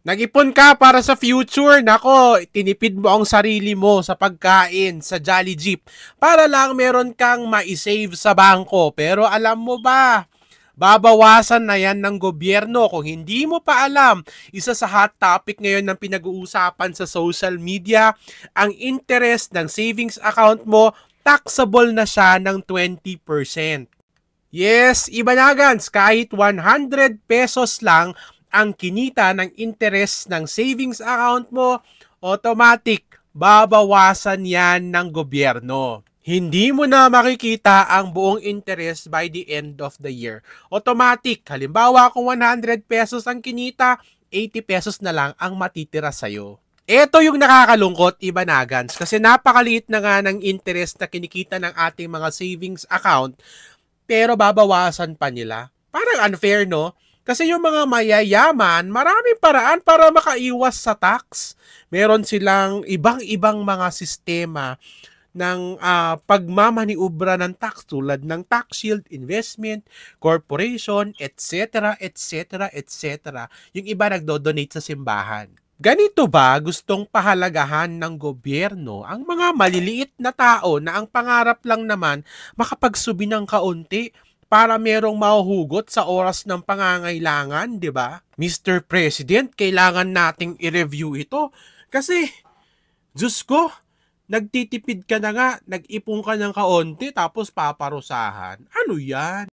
Nag-ipon ka para sa future. Nako, tinipid mo ang sarili mo sa pagkain sa Jolly Jeep para lang meron kang ma-save sa bangko. Pero alam mo ba, babawasan na yan ng gobyerno. Kung hindi mo pa alam, isa sa hot topic ngayon ng pinag-uusapan sa social media, ang interest ng savings account mo, taxable na siya ng 20%. Yes, Ibanagans, kahit 100 pesos lang ang kinita ng interest ng savings account mo, automatic, babawasan yan ng gobyerno. Hindi mo na makikita ang buong interest by the end of the year. Automatic, halimbawa kung 100 pesos ang kinita, 80 pesos na lang ang matitira sa'yo. Ito yung nakakalungkot, Ibanagans, kasi napakaliit na nga ng interest na kinikita ng ating mga savings account, pero babawasan pa nila. Parang unfair, no? Kasi yung mga mayayaman, maraming paraan para makaiwas sa tax. Meron silang ibang-ibang mga sistema ng pagmamaniubra ng tax tulad ng tax shield, investment, corporation, etc., etc., etc. Yung iba nagdo-donate sa simbahan. Ganito ba gustong pahalagahan ng gobyerno ang mga maliliit na tao na ang pangarap lang naman makapagsubi ng kaunti para merong mahuhugot sa oras ng pangangailangan, di ba? Mr. President, kailangan nating i-review ito kasi, Diyos ko, nagtitipid ka na nga, nag-ipon ka ng kaunti tapos paparusahan. Ano yan?